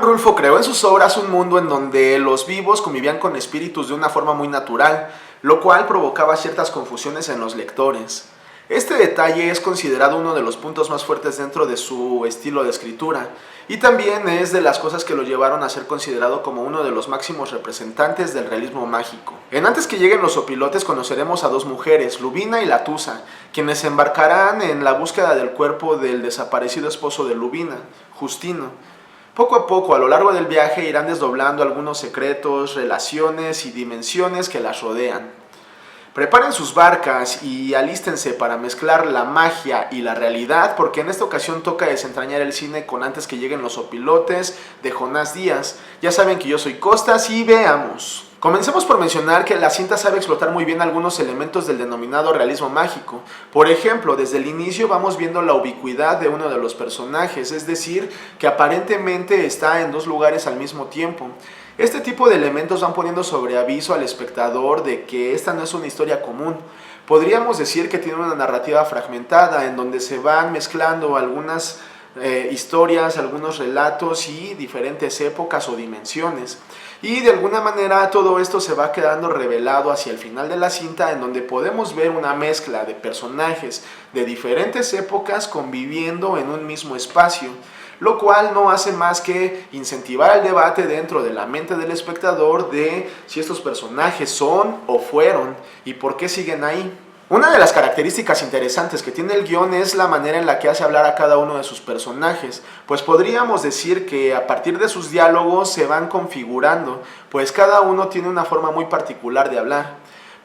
Rulfo creó en sus obras un mundo en donde los vivos convivían con espíritus de una forma muy natural, lo cual provocaba ciertas confusiones en los lectores. Este detalle es considerado uno de los puntos más fuertes dentro de su estilo de escritura, y también es de las cosas que lo llevaron a ser considerado como uno de los máximos representantes del realismo mágico. En Antes que lleguen los opilotes conoceremos a dos mujeres, Lubina y Latusa, quienes embarcarán en la búsqueda del cuerpo del desaparecido esposo de Lubina, Justino. Poco a poco, a lo largo del viaje, irán desdoblando algunos secretos, relaciones y dimensiones que las rodean. Preparen sus barcas y alístense para mezclar la magia y la realidad, porque en esta ocasión toca desentrañar el cine con Antes que lleguen los opilotes de Jonás Díaz. Ya saben que yo soy Costas y veamos. Comencemos por mencionar que la cinta sabe explotar muy bien algunos elementos del denominado realismo mágico. Por ejemplo, desde el inicio vamos viendo la ubicuidad de uno de los personajes, es decir, que aparentemente está en dos lugares al mismo tiempo. Este tipo de elementos van poniendo sobre aviso al espectador de que esta no es una historia común. Podríamos decir que tiene una narrativa fragmentada en donde se van mezclando algunas historias, algunos relatos y diferentes épocas o dimensiones. Y de alguna manera todo esto se va quedando revelado hacia el final de la cinta, en donde podemos ver una mezcla de personajes de diferentes épocas conviviendo en un mismo espacio, lo cual no hace más que incentivar el debate dentro de la mente del espectador de si estos personajes son o fueron y por qué siguen ahí. Una de las características interesantes que tiene el guión es la manera en la que hace hablar a cada uno de sus personajes, pues podríamos decir que a partir de sus diálogos se van configurando, pues cada uno tiene una forma muy particular de hablar.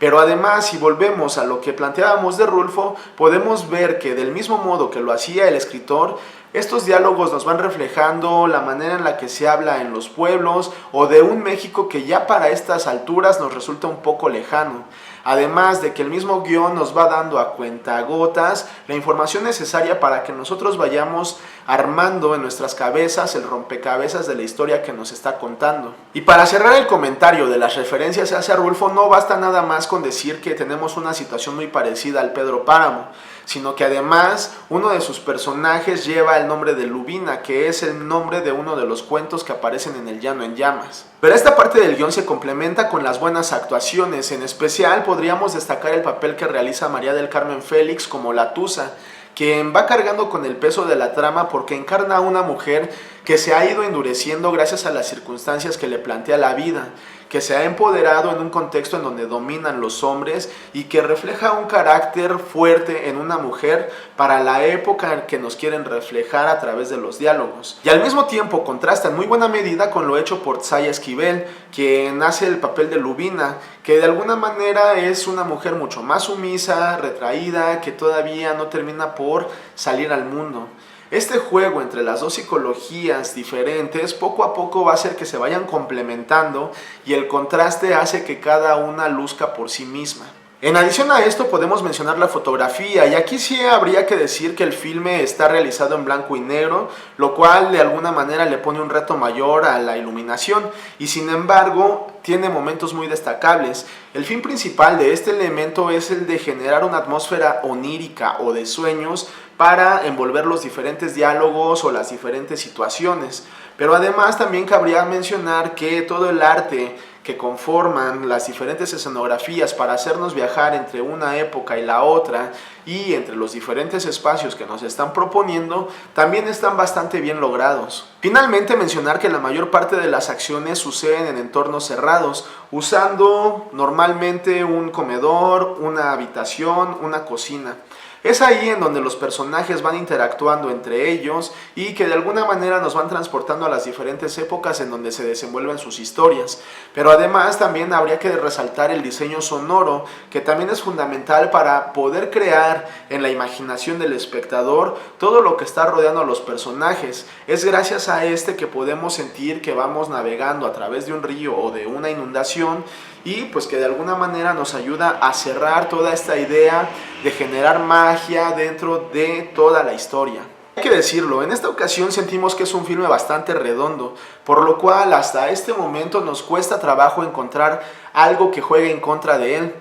Pero además, si volvemos a lo que planteábamos de Rulfo, podemos ver que del mismo modo que lo hacía el escritor, estos diálogos nos van reflejando la manera en la que se habla en los pueblos o de un México que ya para estas alturas nos resulta un poco lejano. Además de que el mismo guión nos va dando a cuentagotas la información necesaria para que nosotros vayamos armando en nuestras cabezas el rompecabezas de la historia que nos está contando. Y para cerrar el comentario de las referencias hacia Rulfo, no basta nada más con decir que tenemos una situación muy parecida al Pedro Páramo, sino que además uno de sus personajes lleva el nombre de Lubina, que es el nombre de uno de los cuentos que aparecen en El Llano en Llamas. Pero esta parte del guión se complementa con las buenas actuaciones. En especial podríamos destacar el papel que realiza María del Carmen Félix como Latusa, quien va cargando con el peso de la trama porque encarna a una mujer que se ha ido endureciendo gracias a las circunstancias que le plantea la vida, que se ha empoderado en un contexto en donde dominan los hombres y que refleja un carácter fuerte en una mujer para la época que nos quieren reflejar a través de los diálogos. Y al mismo tiempo contrasta en muy buena medida con lo hecho por Tsaya Esquivel, quien hace el papel de Lubina, que de alguna manera es una mujer mucho más sumisa, retraída, que todavía no termina por salir al mundo. Este juego entre las dos psicologías diferentes poco a poco va a hacer que se vayan complementando y el contraste hace que cada una luzca por sí misma. En adición a esto podemos mencionar la fotografía, y aquí sí habría que decir que el filme está realizado en blanco y negro, lo cual de alguna manera le pone un reto mayor a la iluminación, y sin embargo tiene momentos muy destacables. El fin principal de este elemento es el de generar una atmósfera onírica o de sueños para envolver los diferentes diálogos o las diferentes situaciones. Pero además también cabría mencionar que todo el arte que conforman las diferentes escenografías para hacernos viajar entre una época y la otra y entre los diferentes espacios que nos están proponiendo también están bastante bien logrados. Finalmente mencionar que la mayor parte de las acciones suceden en entornos cerrados, usando normalmente un comedor, una habitación, una cocina. Es ahí en donde los personajes van interactuando entre ellos y que de alguna manera nos van transportando a las diferentes épocas en donde se desenvuelven sus historias. Pero además también habría que resaltar el diseño sonoro, que también es fundamental para poder crear en la imaginación del espectador todo lo que está rodeando a los personajes. Es gracias a este que podemos sentir que vamos navegando a través de un río o de una inundación, y pues que de alguna manera nos ayuda a cerrar toda esta idea de generar magia dentro de toda la historia. Hay que decirlo, en esta ocasión sentimos que es un filme bastante redondo, por lo cual hasta este momento nos cuesta trabajo encontrar algo que juegue en contra de él.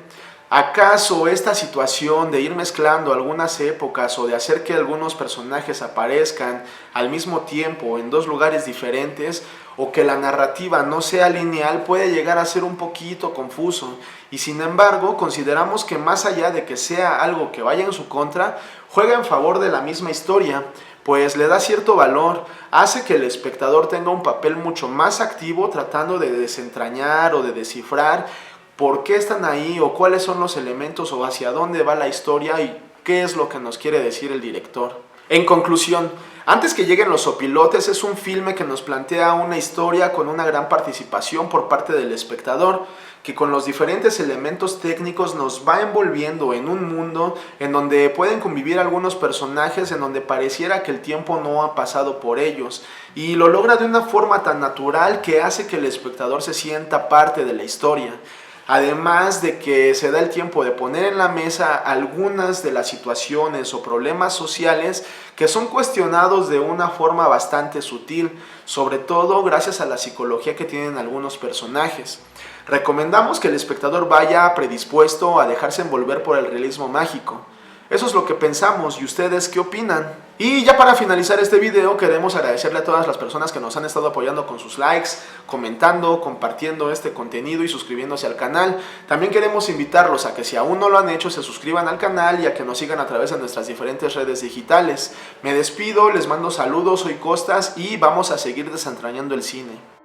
¿Acaso esta situación de ir mezclando algunas épocas o de hacer que algunos personajes aparezcan al mismo tiempo en dos lugares diferentes o que la narrativa no sea lineal puede llegar a ser un poquito confuso? Y sin embargo, consideramos que más allá de que sea algo que vaya en su contra, juega en favor de la misma historia, pues le da cierto valor, hace que el espectador tenga un papel mucho más activo tratando de desentrañar o de descifrar por qué están ahí o cuáles son los elementos o hacia dónde va la historia y qué es lo que nos quiere decir el director. En conclusión, Antes que lleguen los opilotes es un filme que nos plantea una historia con una gran participación por parte del espectador, que con los diferentes elementos técnicos nos va envolviendo en un mundo en donde pueden convivir algunos personajes en donde pareciera que el tiempo no ha pasado por ellos, y lo logra de una forma tan natural que hace que el espectador se sienta parte de la historia. Además de que se da el tiempo de poner en la mesa algunas de las situaciones o problemas sociales que son cuestionados de una forma bastante sutil, sobre todo gracias a la psicología que tienen algunos personajes. Recomendamos que el espectador vaya predispuesto a dejarse envolver por el realismo mágico. Eso es lo que pensamos, ¿y ustedes qué opinan? Y ya para finalizar este video queremos agradecerle a todas las personas que nos han estado apoyando con sus likes, comentando, compartiendo este contenido y suscribiéndose al canal. También queremos invitarlos a que si aún no lo han hecho se suscriban al canal y a que nos sigan a través de nuestras diferentes redes digitales. Me despido, les mando saludos, soy Costas y vamos a seguir desentrañando el cine.